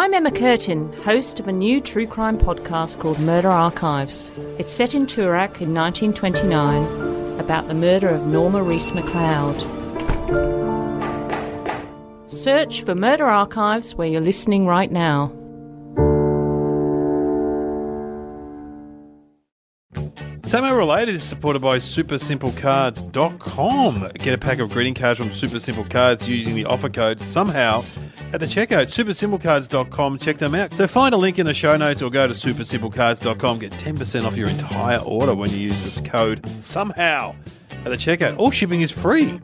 I'm Emma Curtin, host of a new true crime podcast called Murder Archives. It's set in Toorak in 1929 about the murder of Norma Reese McLeod. Search for Murder Archives where you're listening right now. Somehow Related is supported by supersimplecards.com. Get a pack of greeting cards from Super Simple Cards using the offer code SOMEHOW at the checkout. Supersimplecards.com. Check them out. So find a link in the show notes or go to supersimplecards.com. Get 10% off your entire order when you use this code SOMEHOW at the checkout. All shipping is free.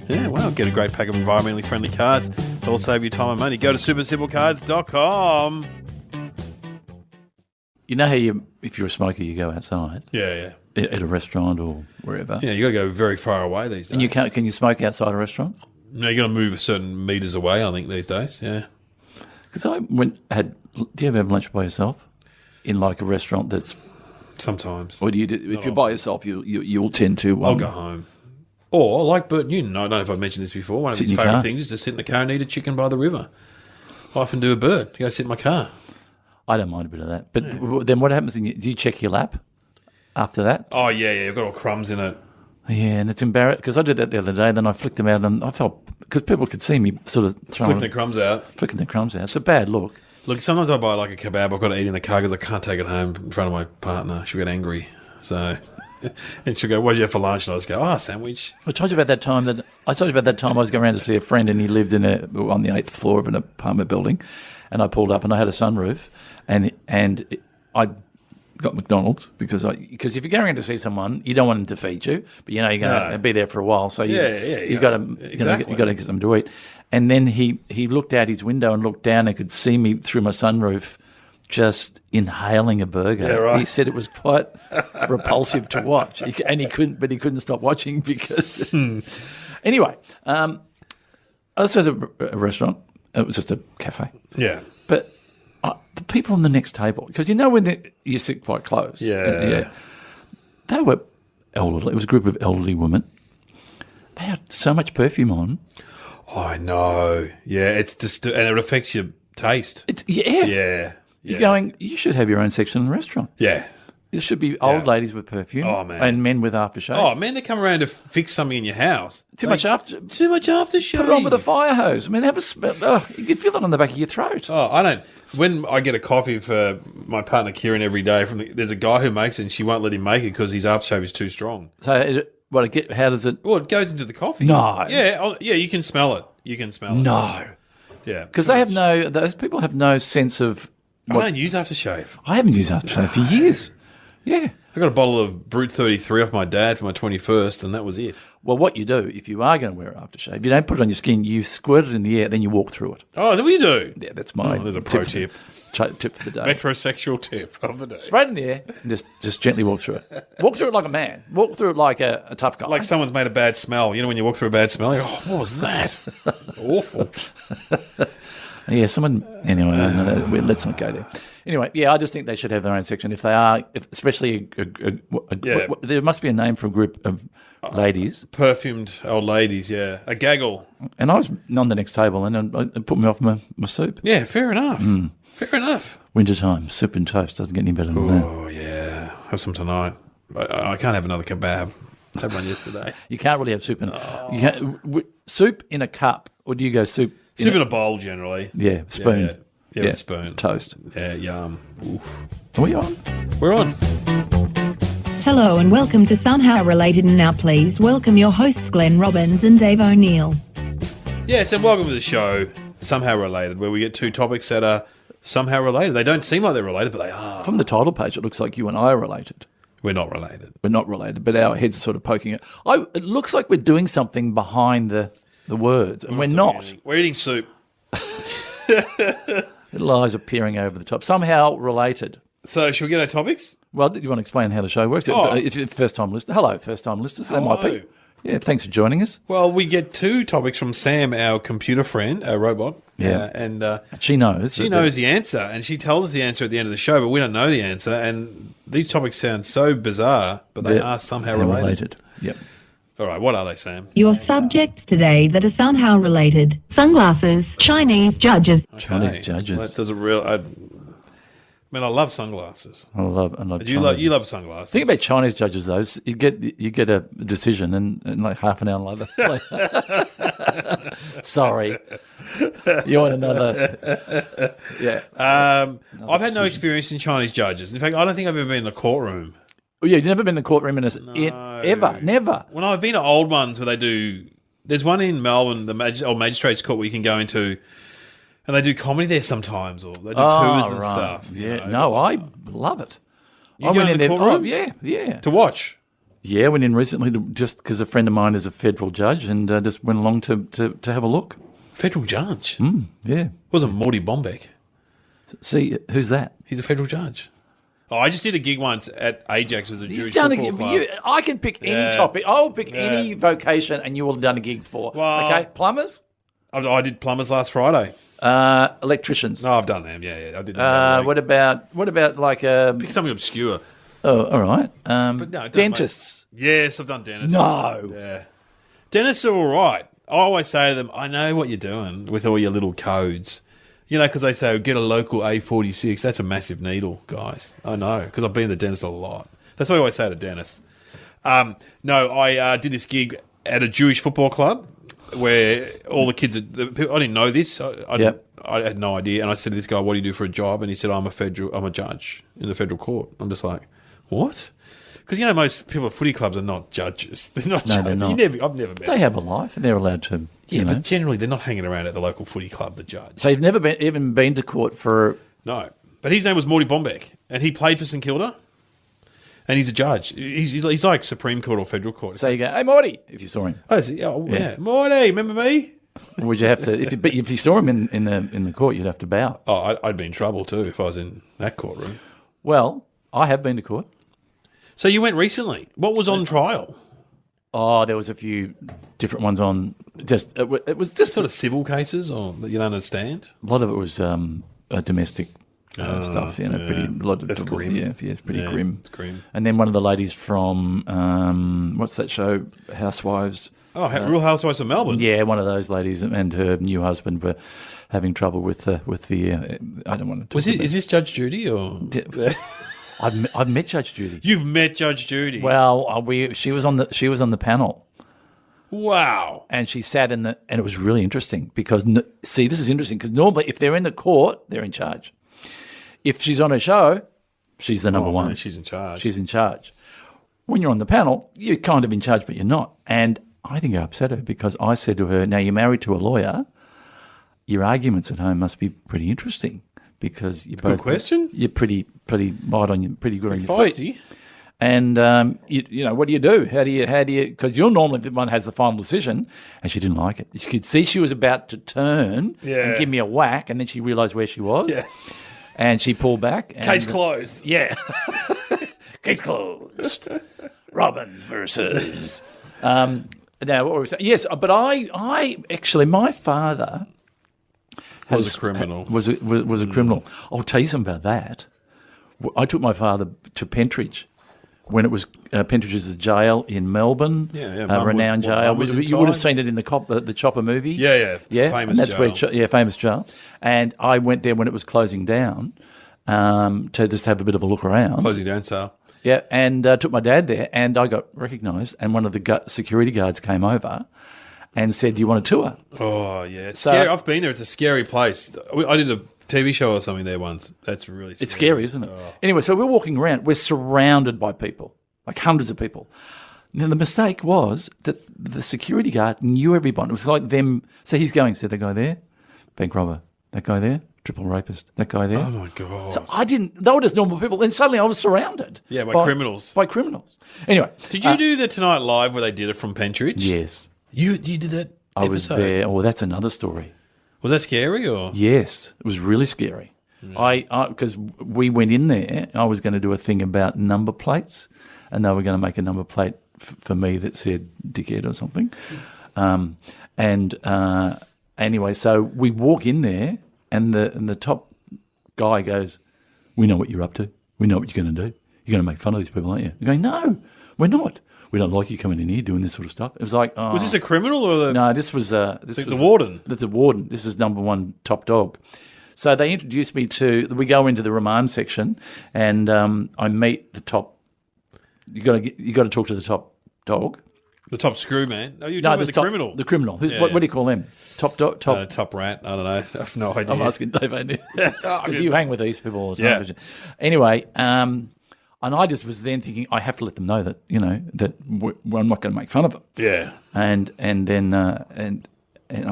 Yeah, well, get a great pack of environmentally friendly cards. They'll save you time and money. Go to supersimplecards.com. You know how if you're a smoker, you go outside? Yeah. At a restaurant or wherever? Yeah, you got to go very far away these days. And can you smoke outside a restaurant? No, you got to move certain metres away, I think, these days, yeah. Because do you ever have lunch by yourself? In like a restaurant that's... Sometimes. Or do you if you're by yourself, you'll tend to... I'll go home. Or, like Bert Newton, I don't know if I've mentioned this before, one of his favourite things is to sit in the car and eat a chicken by the river. I often do a Bert. Go sit in my car. I don't mind a bit of that. But then what happens? Do you check your lap after that? Oh, yeah. I've got all crumbs in it. Yeah, and it's embarrassing because I did that the other day. Then I flicked them out, and I felt because people could see me sort of flicking the crumbs out. It's a bad look. Look, sometimes I buy like a kebab. I've got to eat in the car because I can't take it home in front of my partner. She'll get angry. So, and she'll go, "What did you have for lunch?" And I just go, sandwich. I told you about that time I was going around to see a friend, and he lived on the 8th floor of an apartment building, and I pulled up, and I had a sunroof. And I got McDonald's because if you go around to see someone, you don't want them to feed you, but you're going to be there for a while, so you got to get something to eat. And then he looked out his window and looked down and could see me through my sunroof, just inhaling a burger. Yeah, right. He said it was quite repulsive to watch, and he couldn't stop watching because. Anyway, I was at a restaurant. It was just a cafe. Yeah, but. The people on the next table, because when you sit quite close. Yeah. They were elderly. It was a group of elderly women. They had so much perfume on. Oh, I know. Yeah, it's just, and it affects your taste. Yeah. You're going, you should have your own section in the restaurant. Yeah. There should be old ladies with perfume and men with aftershave. Oh, man, they come around to fix something in your house. Too much aftershave. Put it on with a fire hose. I mean, have a smell. You can feel it on the back of your throat. Oh, I don't. When I get a coffee for my partner Kieran every day, there's a guy who makes it and she won't let him make it because his aftershave is too strong. So, how does it... Well, it goes into the coffee. No. Yeah, you can smell it. No. Yeah. Because those people have no sense of... I don't use aftershave. I haven't used aftershave for years. Yeah. I got a bottle of Brute 33 off my dad for my 21st, and that was it. Well, what you do, if you are going to wear aftershave, you don't put it on your skin, you squirt it in the air, then you walk through it. Oh, is that what you do? Yeah, that's my there's a pro tip. Tip for the day. Metrosexual tip of the day. Spray it in the air and just gently walk through it. Walk through it like a man. Walk through it like a tough guy. Like someone's made a bad smell. You know when you walk through a bad smell, you go, what was that? Awful. Yeah, anyway, let's not go there. Anyway, I just think they should have their own section. If they are, especially there must be a name for a group of ladies. Perfumed old ladies, yeah. A gaggle. And I was on the next table and it put me off my soup. Yeah, fair enough. Fair enough. Wintertime, soup and toast doesn't get any better than that. Oh, yeah. Have some tonight. I can't have another kebab. I had one yesterday. You can't really have soup soup in a cup, or do you go soup? Soup in a bowl, generally. Yeah, spoon. Yeah, spoon. Toast. Yeah, yum. Oof. Are we on? We're on. Hello and welcome to Somehow Related, and now please welcome your hosts Glenn Robbins and Dave O'Neill. Yes, and welcome to the show, Somehow Related, where we get two topics that are somehow related. They don't seem like they're related, but they are. From the title page, it looks like you and I are related. We're not related. We're not related, but our heads are sort of poking it. It looks like we're doing something behind the words, and we're not. Anything. We're eating soup. Little eyes are peering over the top. Somehow related. So, should we get our topics? Well, do you want to explain how the show works? If you're a first-time listener, hello, first-time listeners. They might be. Yeah, thanks for joining us. Well, we get two topics from Sam, our computer friend, our robot. Yeah. And she knows. She knows the answer, and she tells us the answer at the end of the show, but we don't know the answer. And these topics sound so bizarre, but they are somehow related. Yep. All right, what are they, Sam? Your subjects today that are somehow related. Sunglasses, Chinese judges. Chinese Okay. judges. Well, that does a real. I love sunglasses. I love You love sunglasses. Think about Chinese judges, though. You get a decision and like half an hour later. Sorry. You want another. Yeah. I've had no experience in Chinese judges. In fact, I don't think I've ever been in a courtroom. Oh, yeah, you've never been in a courtroom ever? Never? When I've been to old ones where they do, there's one in Melbourne, the old magistrates court, where you can go into, and they do comedy there sometimes, or they do tours and stuff. Yeah, no, I love it. You go in the courtroom? Yeah. To watch. Yeah, I went in recently just because a friend of mine is a federal judge, and just went along to have a look. Federal judge? Yeah. Wasn't Morty Bombeck. See, who's that? He's a federal judge. Oh, I just did a gig once at Ajax as a Jewish football club. I can pick any topic. I'll pick any vocation, and you will have done a gig for. Well, okay, plumbers? I did plumbers last Friday. Electricians? No, I've done them. Yeah, I did them. What about like pick something obscure. Oh, all right. But no, dentists? Yes, I've done dentists. No. Yeah. Dentists are all right. I always say to them, I know what you're doing with all your little codes. You know, because they say, get a local A46. That's a massive needle, guys. I know, because I've been to the dentist a lot. That's what I always say to dentists. No, I did this gig at a Jewish football club where all the kids, I didn't know this. I had no idea. And I said to this guy, what do you do for a job? And he said, I'm a judge in the federal court. I'm just like, what? Because, you know, most people at footy clubs are not judges. They're not judges. They're not. I've never met them. They have a life, and they're allowed to. Yeah, but generally they're not hanging around at the local footy club, the judge. So you've never even been to court for... No. But his name was Morty Bombeck, and he played for St Kilda, and he's a judge. He's like Supreme Court or Federal Court. So you go, hey, Morty, if you saw him. Oh, yeah. Morty, remember me? Would you have to... If you saw him in the court, you'd have to bow. Oh, I'd be in trouble too if I was in that courtroom. Well, I have been to court. So you went recently. What was on trial? Oh, there was a few different ones on. It was just Sort of civil cases, or that you don't understand. a lot of it was domestic stuff. You know, that's grim. Yeah, it's pretty grim. It's grim. And then one of the ladies from what's that show, Housewives? Oh, Real Housewives of Melbourne. Yeah, one of those ladies and her new husband were having trouble with the. I don't want to. Is this Judge Judy or? I've met Judge Judy. You've met Judge Judy. Well, she was on the panel. Wow. And she sat and it was really interesting because, see, this is interesting because normally if they're in the court, they're in charge. If she's on a show, she's the number one. Man, she's in charge. She's in charge. When you're on the panel, you're kind of in charge, but you're not. And I think I upset her because I said to her, now you're married to a lawyer, your arguments at home must be pretty interesting because you're both... Good question. You're pretty light on your, pretty good on your feisty. feet. And, you know, what do you do? How do you, because you're normally the one who has the final decision, and she didn't like it. You could see she was about to turn and give me a whack, and then she realised where she was. Yeah. And she pulled back. And, Case closed. Yeah. Case closed. Robbins versus. Now, what were we saying? Yes, but I actually, my father was a criminal. Was a criminal. I'll tell you something about that. I took my father to Pentridge when it was Pentridge is a jail in Melbourne, renowned jail. You would have seen it in the Chopper movie. Yeah. Famous jail. Famous jail. And I went there when it was closing down to just have a bit of a look around. Closing down sale. Yeah, and took my dad there, and I got recognised, and one of the security guards came over and said, "Do you want a tour?" Oh yeah, it's scary. I've been there. It's a scary place. I did a TV show or something there once. That's really scary. It's scary, isn't it? Oh. Anyway, so we're walking around. We're surrounded by people, like hundreds of people. Now, the mistake was that the security guard knew everyone. It was like them. So he's going, see that guy there? Bank robber. That guy there? Triple rapist. That guy there? Oh, my God. So I didn't. They were just normal people. And suddenly I was surrounded. Yeah, by criminals. By criminals. Anyway. Did you do the Tonight Live where they did it from Pentridge? Yes. You did that I was there. Oh, that's another story. Was that scary or? Yes, it was really scary. Because we went in there, I was going to do a thing about number plates, and they were going to make a number plate for me that said dickhead or something. Anyway, so we walk in there, and the top guy goes, "We know what you're up to. We know what you're going to do. You're going to make fun of these people, aren't you?" You're going, "No, we're not. we don't like you coming in here doing this sort of stuff. It was like, oh. Was this a criminal or the? No, this was the warden. The warden. This is number one top dog. So they introduced me to. We go into the remand section, and I meet the top. You got to talk to the top dog. The top screw man. No, you're talking about the criminal. The criminal. What do you call them? Top dog. Top rat. I don't know. I have no idea. I'm asking Dave. Because you hang with these people all the time. Yeah. Anyway, and I just was then thinking I have to let them know that that I'm not going to make fun of them. Yeah. And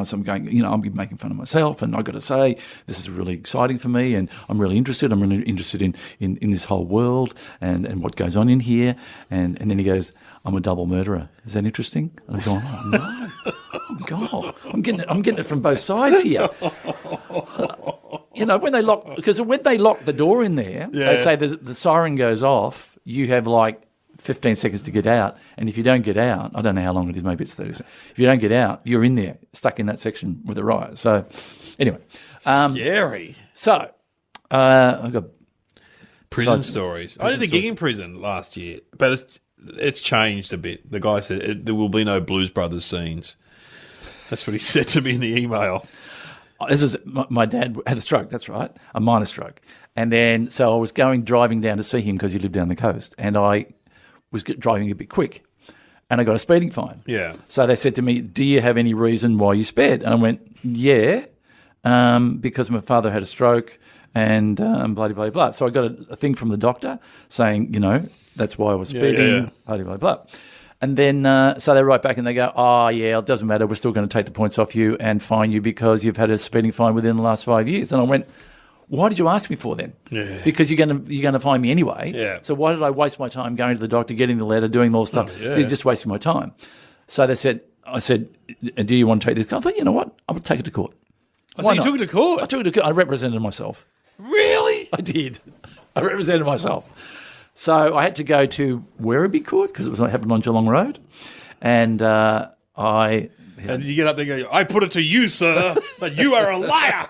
so I'm going, I'll be making fun of myself, and I've got to say, this is really exciting for me, and I'm really interested. I'm really interested in this whole world and what goes on in here. And then he goes, I'm a double murderer. Is that interesting? And I'm going, oh, no. Oh, God. I'm getting it from both sides here. When they lock the door in there, they say the siren goes off, you have like 15 seconds to get out, and if you don't get out, I don't know how long it is, maybe it's 30 seconds. If you don't get out, you're in there, stuck in that section with a riot. So, anyway. Scary. So, I've got... Prison stories. I did a gig in prison last year, but it's changed a bit. The guy said there will be no Blues Brothers scenes. That's what he said to me in the email. This is my dad had a stroke, that's right, a minor stroke. And then, so I was driving down to see him because he lived down the coast, and I was driving a bit quick, and I got a speeding fine. Yeah. So they said to me, do you have any reason why you sped? And I went, yeah, because my father had a stroke and blah, blah, blah, blah. So I got a thing from the doctor saying, that's why I was speeding, blah, blah, blah. And then, so they write back and they go, oh, yeah, it doesn't matter. We're still going to take the points off you and fine you because you've had a speeding fine within the last 5 years. And I went, why did you ask me for then? Yeah. Because you're going to find me anyway. Yeah. So why did I waste my time going to the doctor, getting the letter, doing all the stuff? Oh, yeah. You're just wasting my time. So I said, do you want to take this? I thought, you know what? I would take it to court. So you took it to court? I took it to court. I represented myself. Really? I did. I represented myself. So I had to go to Werribee Court because it happened on Geelong Road. And And did you get up there and go, I put it to you, sir, that you are a liar?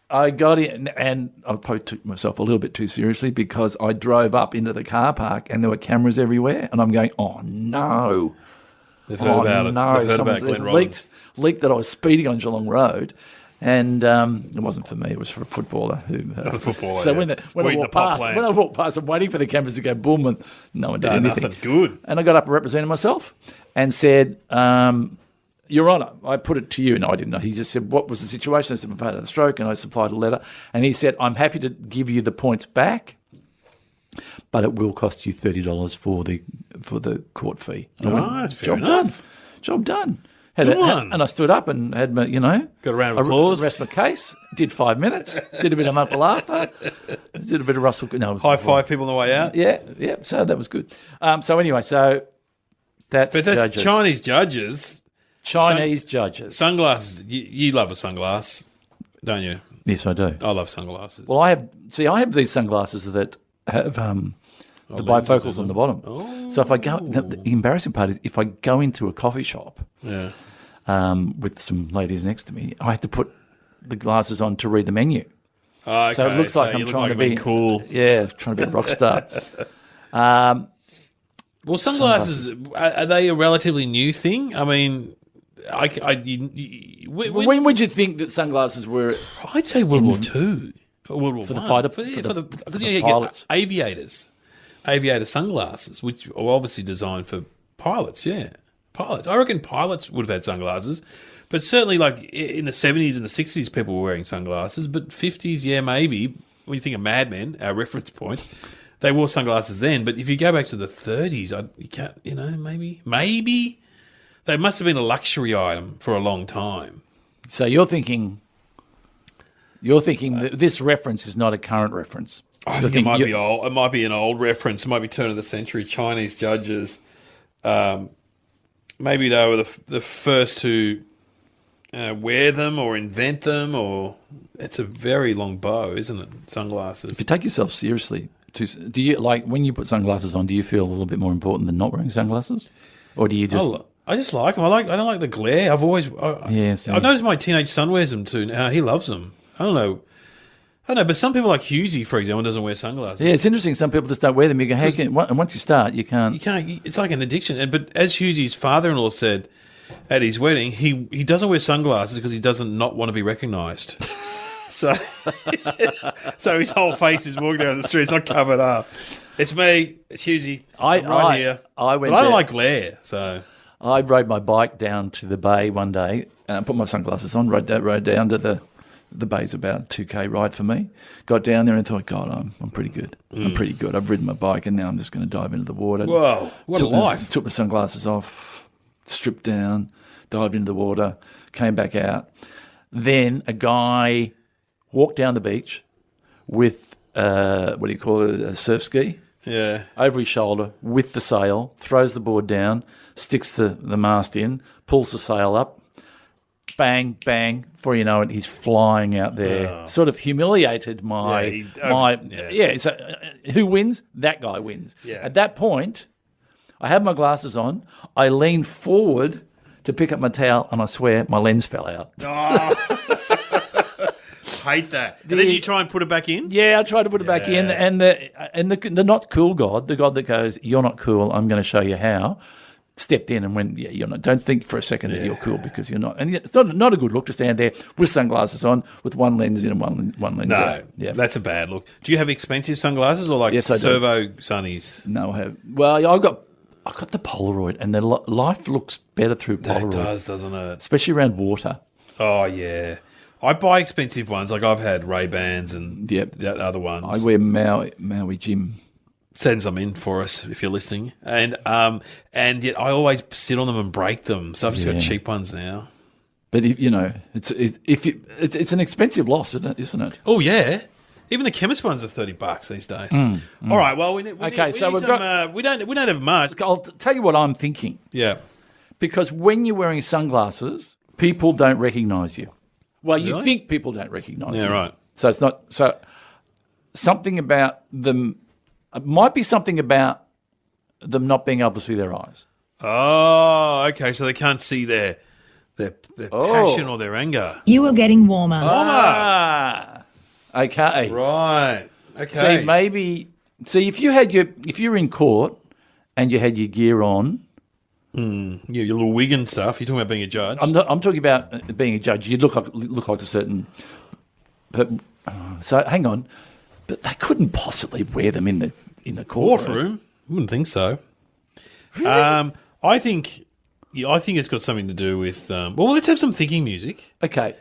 I got in, and I probably took myself a little bit too seriously because I drove up into the car park and there were cameras everywhere, and I'm going, oh no. They've heard about it. No. They've heard about Glenn Robbins. Leaked that I was speeding on Geelong Road. And it wasn't for me; it was for a footballer who. So when I walked past, I'm waiting for the cameras to go boom, and no one did anything. Nothing good. And I got up and represented myself, and said, "Your Honour, I put it to you." No, I didn't know. He just said, "What was the situation?" I said, "I've had a stroke," and I supplied a letter, and he said, "I'm happy to give you the points back, but it will cost you $30 for the court fee." That's fair enough. Job done. And I stood up and had my, got a round of applause. Rest my case. Did 5 minutes. Did a bit of Uncle Arthur. Did a bit of Russell. No, it was high five people on the way out. Yeah. So that was good. So anyway, that's judges. Chinese judges. Judges. Sunglasses. You love a sunglass, don't you? Yes, I do. I love sunglasses. Well, I have these sunglasses that have the bifocals on the bottom. Oh. So if I go, the embarrassing part is if I go into a coffee shop with some ladies next to me, I have to put the glasses on to read the menu. Okay. So it looks like I'm trying to be cool. Yeah, trying to be a rock star. Well, sunglasses, are they a relatively new thing? I mean, when would you think that sunglasses were? I'd say World War II. World War for the I. fighter, because you get aviator sunglasses, which are obviously designed for pilots. Yeah, pilots. I reckon pilots would have had sunglasses, but certainly like in the 70s and the 60s, people were wearing sunglasses. But 50s, yeah, maybe. When you think of Mad Men, our reference point, they wore sunglasses then. But if you go back to the 30s, you can't. Maybe they must have been a luxury item for a long time. So you're thinking that this reference is not a current reference. I think it might be old. It might be an old reference. It might be turn of the century. Chinese judges, maybe they were the first to wear them or invent them. Or it's a very long bow, isn't it? Sunglasses. If you take yourself seriously, do you like when you put sunglasses on? Do you feel a little bit more important than not wearing sunglasses, or do you just? I just like them. I don't like the glare. I've noticed my teenage son wears them too. Now he loves them. I don't know. I know, but some people like Husey, for example, doesn't wear sunglasses. Yeah, it's interesting. Some people just don't wear them. You go, hey, and once you start, you can't. You can't. It's like an addiction. But as Husey's father-in-law said at his wedding, he doesn't wear sunglasses because he doesn't not want to be recognised. So his whole face is walking down the street. It's not covered up. It's me. It's Husey. I'm right here. I don't like glare, so I rode my bike down to the bay one day. Put my sunglasses on. Rode down to the bay's about 2K ride for me. Got down there and thought, God, I'm pretty good. I'm pretty good. I've ridden my bike and now I'm just going to dive into the water. Whoa, what a life. Took my sunglasses off, stripped down, dived into the water, came back out. Then a guy walked down the beach with, a surf ski? Yeah. Over his shoulder with the sail, throws the board down, sticks the mast in, pulls the sail up, bang, bang. Before you know it, he's flying out there. Sort of humiliated So who wins? That guy wins. Yeah. At that point, I had my glasses on. I leaned forward to pick up my towel, and I swear my lens fell out. Hate that. And then you try and put it back in? Yeah, I tried to put it back in, and the not cool God, the God that goes, you're not cool, I'm going to show you how, stepped in and went, yeah, you're not. Don't think for a second that you're cool because you're not. And it's not a good look to stand there with sunglasses on with one lens in and one lens out. No, that's a bad look. Do you have expensive sunglasses or Yes, I do. servo sunnies? No, I have. Well, I got the Polaroid, and the life looks better through Polaroid. It does, doesn't it? Especially around water. Oh, yeah. I buy expensive ones. Like I've had Ray-Bans and the other ones. I wear Maui Jim. Send some in for us if you're listening. And yet I always sit on them and break them. So I've just got cheap ones now. But it's an expensive loss, isn't it? Oh yeah, even the chemist ones are $30 these days. All right, well we don't have much. I'll tell you what I'm thinking. Yeah, because when you're wearing sunglasses, people don't recognise you. Well, you Really? think people don't recognise you. Yeah, right. So it's not something about them. It might be something about them not being able to see their eyes. Oh, okay. So they can't see their passion or their anger. You are getting warmer. Okay. Right. Okay. See, maybe. See, if you're in court and you had your gear on. Yeah, your little wig and stuff. You're talking about being a judge. I'm talking about being a judge. You look like a certain. But so hang on, but they couldn't possibly wear them in the courtroom. I wouldn't think so. Really? I think it's got something to do with. Well, let's have some thinking music. Okay,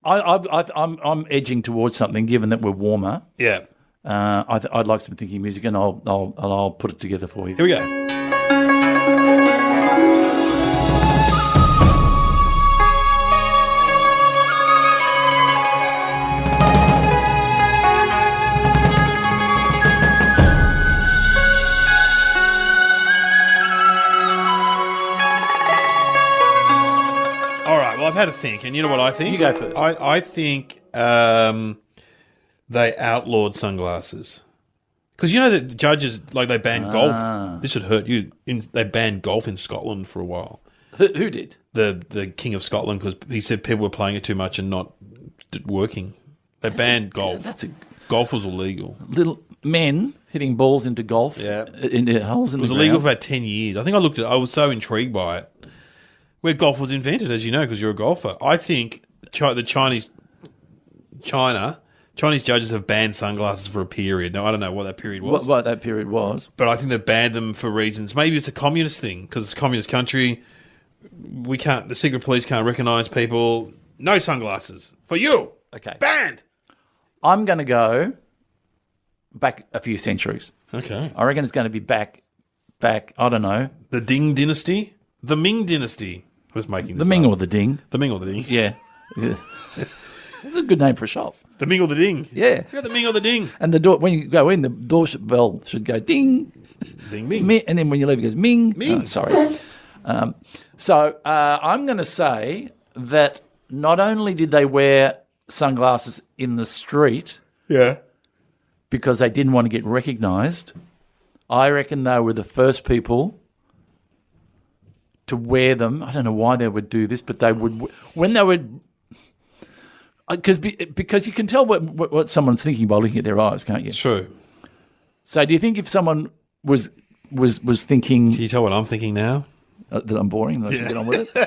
I'm edging towards something. Given that we're warmer, Yeah. I'd like some thinking music, and I'll put it together for you. Here we go. I've had a think, and you know what I think? You go first. I think they outlawed sunglasses. Because you know that judges, like they banned golf. This should hurt you. They banned golf in Scotland for a while. Who did? The King of Scotland, because he said people were playing it too much and not working. They banned golf. Golf was illegal. Little men hitting balls into golf, into holes in the ground. It was illegal for about 10 years. I think I looked at it. I was so intrigued by it. Where golf was invented, as you know, because you're a golfer. I think the Chinese judges have banned sunglasses for a period. Now, I don't know what that period was. What that period was. But I think they've banned them for reasons. Maybe it's a communist thing, because it's a communist country. The secret police can't recognise people. No sunglasses. For you. Okay. Banned. I'm going to go back a few centuries. Okay. I reckon it's going to be back, I don't know. The Ding dynasty? The Ming dynasty. I was making this The Ming up. or the Ding. The Ming or the Ding. Yeah. That's a good name for a shop. The Ming or the Ding. Yeah. The Ming or the Ding. And the door, when you go in, the door bell should go ding. Ding, Ming. And then when you leave, it goes ming. Ming. Oh, sorry. So I'm going to say that not only did they wear sunglasses in the street because they didn't want to get recognised, I reckon they were the first people to wear them. I don't know why they would do this, but they would, when they would, Because you can tell what someone's thinking by looking at their eyes, can't you? True. So do you think if someone was thinking... Can you tell what I'm thinking now? That I'm boring, that I should get on with it?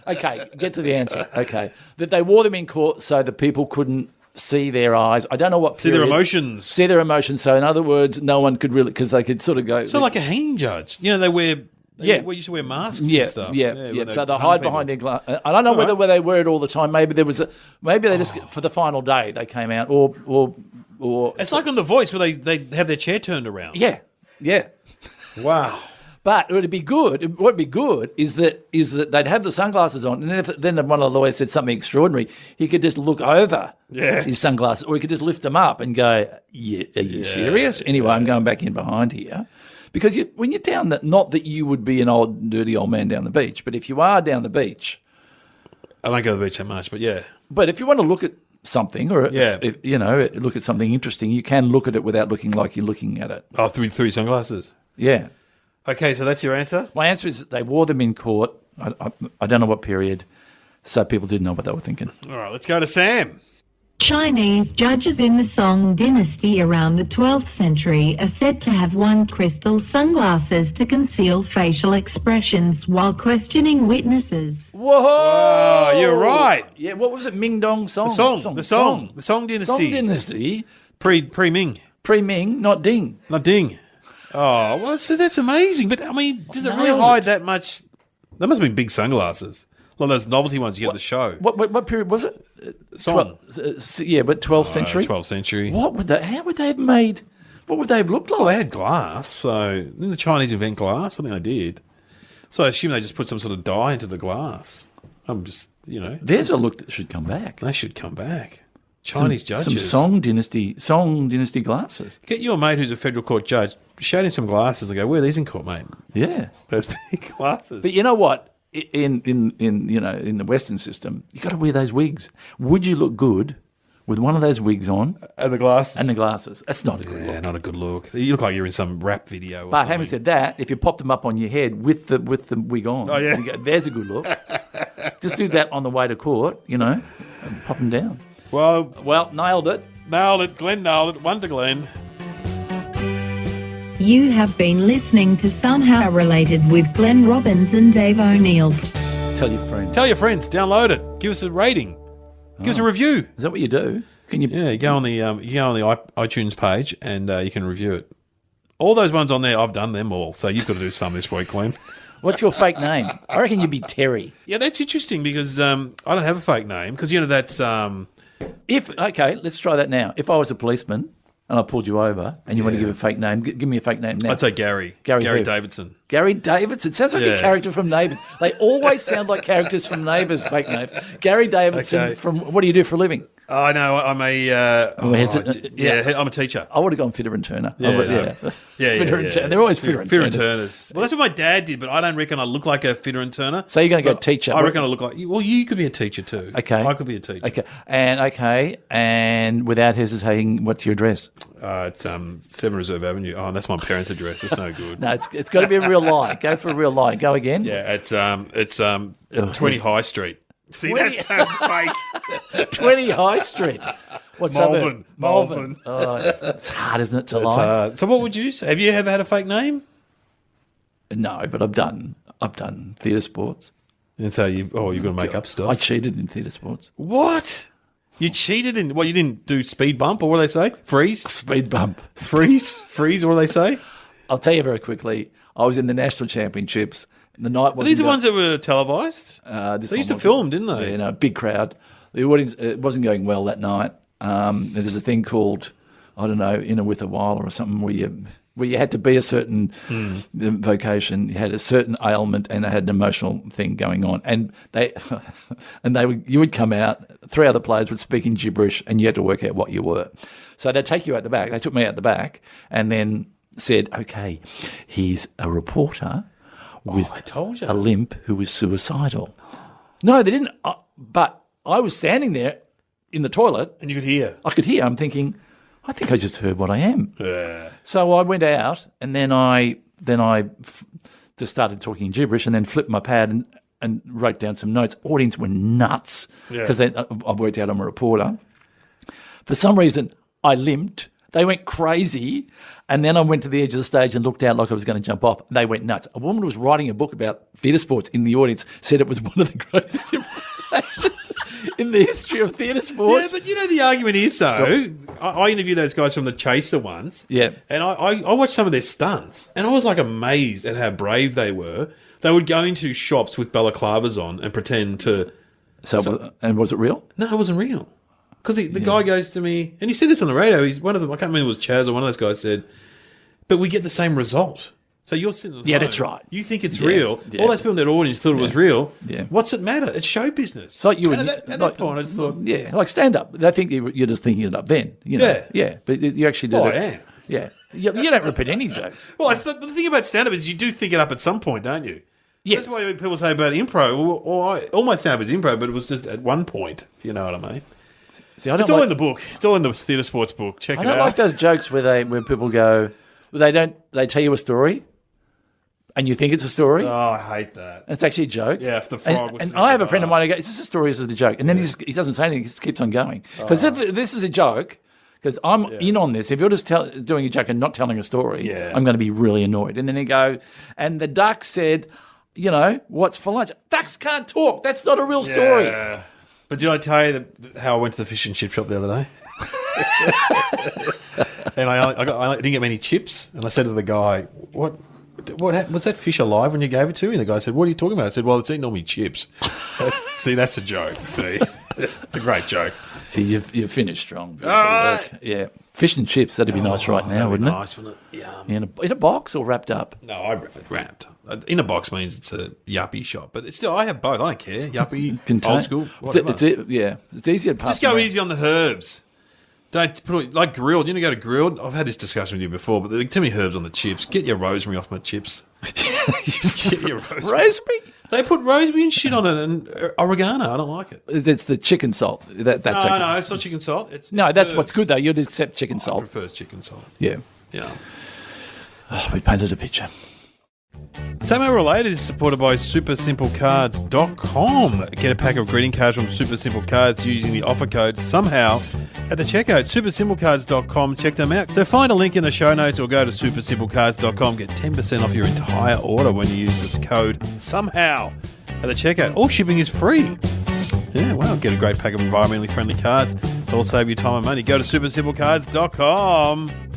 Okay, get to the answer. Okay. That they wore them in court so that people couldn't see their eyes. I don't know what See period. their emotions. See their emotions. So in other words, no one could really... Because they could sort of go... So like a hanging judge. You know, they wear... Yeah. We used to wear masks Yeah, and stuff. yeah. when So they hung hide people. behind their glass. I don't know whether they wear it all the time. Maybe there was maybe they just for the final day they came out or It's like on The Voice where they have their chair turned around. yeah. Wow. But it would be good. What would be good is that they'd have the sunglasses on, and then one of the lawyers said something extraordinary, he could just look over his sunglasses, or he could just lift them up and go, "Yeah, are you serious?" Anyway, I'm going back in behind here. Because when you're down not that you would be an dirty old man down the beach, but if you are down the beach... I don't go to the beach that much, but yeah. But if you want to look at something or, look at something interesting, you can look at it without looking like you're looking at it. Oh, through sunglasses. Yeah. Okay, so that's your answer? My answer is that they wore them in court. I don't know what period, so people didn't know what they were thinking. All right, let's go to Sam. Chinese judges in the Song dynasty around the 12th century are said to have worn crystal sunglasses to conceal facial expressions while questioning witnesses. Whoa! Oh, you're right. Yeah, what was it? Ming Dong Song? The Song dynasty. Song dynasty. Pre-Ming. Pre-Ming, not Ding. Not Ding. Oh, well, so that's amazing. But, I mean, does it really hide that much? That must have been big sunglasses. Like those novelty ones you get at the show. What period was it? Song. 12th century? 12th century. How would they have made... What would they have looked like? Well, they had glass, so... Didn't the Chinese invent glass? I think they did. So I assume they just put some sort of dye into the glass. I'm just, There's a look that should come back. They should come back. Chinese judges. Some Song dynasty glasses. Get your mate who's a federal court judge, show him some glasses and go, wear these in court, mate. Yeah. Those big glasses. But you know what? In the Western system, you got to wear those wigs. Would you look good with one of those wigs on And the glasses. and the glasses? That's not a good Yeah, look. not a good look. You look like you're in some rap video or But something. having said that, if you pop them up on your head with the wig on, you go, there's a good look. Just do that on the way to court, and pop them down. Well, Nailed it. nailed it. Glenn nailed it. One to Glenn. You have been listening to Somehow Related with Glenn Robbins and Dave O'Neill. Tell your friends. Tell your friends. Download it. Give us a rating. Give us a review. Is that what you do? Can you? Yeah, you go on the iTunes page and you can review it. All those ones on there, I've done them all. So you've got to do some this week, Glenn. What's your fake name? I reckon you'd be Terry. Yeah, that's interesting because I don't have a fake name because that's Okay, let's try that now. If I was a policeman and I pulled you over and you want to give a fake name, give me a fake name now. I'd say Gary. Gary who? Davidson. Gary Davidson. Sounds like a character from Neighbours. They always sound like characters from Neighbours, fake name. Gary Davidson from, what do you do for a living? Oh, no, I'm I'm a teacher. I would have gone Fitter and Turner. Yeah. Fitter and Turner. They're always Fitter and Fitter Turners. and Turners. Well, that's what my dad did, but I don't reckon I look like a Fitter and Turner. So you're going to go teacher. I reckon I look like... Well, you could be a teacher too. Okay. I could be a teacher. Okay. And without hesitating, what's your address? It's 7 Reserve Avenue. Oh, that's my parents' address. It's no good. No, it's got to be a real lie. Go for a real lie. Go again. Yeah, it's 20 High Street. See, 20 that sounds fake. 20 High Street. What's Malvern. Malvern. Oh, it's hard, isn't it, to lie? Hard. So what would you say? Have you ever had a fake name? No, but I've done theatre sports. And so you've got to make up stuff. I cheated in theatre sports. What? You cheated in... What, you didn't do speed bump, or what do they say? Freeze? Speed bump. Freeze, what do they say? I'll tell you very quickly. I was in the national championships. The night was. Are these the ones that were televised? They used to film, didn't they? Yeah, big crowd. It wasn't going well that night. There's a thing called, I don't know, In a With a While or something where you had to be a certain vocation, you had a certain ailment, and it had an emotional thing going on. And you would come out, 3 other players would speak in gibberish, and you had to work out what you were. So they'd take you out the back. They took me out the back, and then said, "Okay, he's a reporter with a limp who was suicidal." No, they didn't. But I was standing there in the toilet, and you could hear. I could hear. I'm thinking, I think I just heard what I am. Yeah. So I went out, and then I just started talking gibberish, and then flipped my pad, and wrote down some notes. Audience were nuts because I've worked out I'm a reporter. For some reason, I limped. They went crazy. And then I went to the edge of the stage and looked out like I was going to jump off. They went nuts. A woman was writing a book about theatre sports in the audience, said it was one of the greatest improvisations in the history of theatre sports. Yeah, but you know the argument is, though, I interviewed those guys from the Chaser once. Yeah. And I watched some of their stunts, and I was like amazed at how brave they were. They would go into shops with balaclavas on and pretend to... And was it real? No, it wasn't real. Because the guy goes to me, and he said this on the radio, he's one of them, I can't remember if it was Chaz or one of those guys said, but we get the same result. So you're sitting at home, that's right. You think it's real. Yeah. All those people in that audience thought it was real. Yeah. What's it matter? It's show business. So you and at that point, I just thought... Yeah, like stand-up. They think you're just thinking it up then. You know? Yeah. Yeah, but you actually do Oh, it. I am. Yeah. You don't repeat any jokes. Well, the thing about stand-up is you do think it up at some point, don't you? Yes. That's why people say about improv. All my stand-up is improv, but it was just at one point. You know what I mean? See, I don't It's all in the book. It's all in the theatre sports book. Check it I out. don't like those jokes where people go, they tell you a story and you think it's a story. Oh, I hate that. And it's actually a joke. Yeah, if the frog was... And I have a friend of mine who goes, is this a story or is this a joke? And then he doesn't say anything, he just keeps on going. Because if this is a joke, because I'm in on this, if you're just doing a joke and not telling a story, I'm going to be really annoyed. And then he go, and the duck said, you know, what's for lunch? Ducks can't talk. That's not a real story. Yeah. But did I tell you how I went to the fish and chip shop the other day? And I didn't get many chips. And I said to the guy, what happened? Was that fish alive when you gave it to me? And the guy said, what are you talking about? I said, well, it's eating all my chips. That's a joke. See, it's a great joke. See, you've finished strong. All right. Yeah. Fish and chips, that'd be nice right now, wouldn't it? Nice, wouldn't it? Yeah. In a box or wrapped up? No, I wrapped. In a box means it's a yuppie shop, but it's still, I have both. I don't care. Yuppie, old school, whatever. It's easier to pass. Just go easy on the herbs. Don't put it, like grilled. You know, go to grilled. I've had this discussion with you before, but there are too many herbs on the chips. Get your rosemary off my chips. Get your rosemary. They put rosemary and shit on it and oregano. I don't like it. It's the chicken salt. No, it's not chicken salt. It's that's herbs. what's good though. You'd accept chicken I salt. prefer chicken salt. Yeah. Yeah. Oh, we painted a picture. Samo Related is supported by supersimplecards.com. Get a pack of greeting cards from Super Simple Cards using the offer code somehow at the checkout. Supersimplecards.com. Check them out. So find a link in the show notes or go to supersimplecards.com. Get 10% off your entire order when you use this code somehow at the checkout. All shipping is free. Yeah, well, get a great pack of environmentally friendly cards. They'll save you time and money. Go to supersimplecards.com.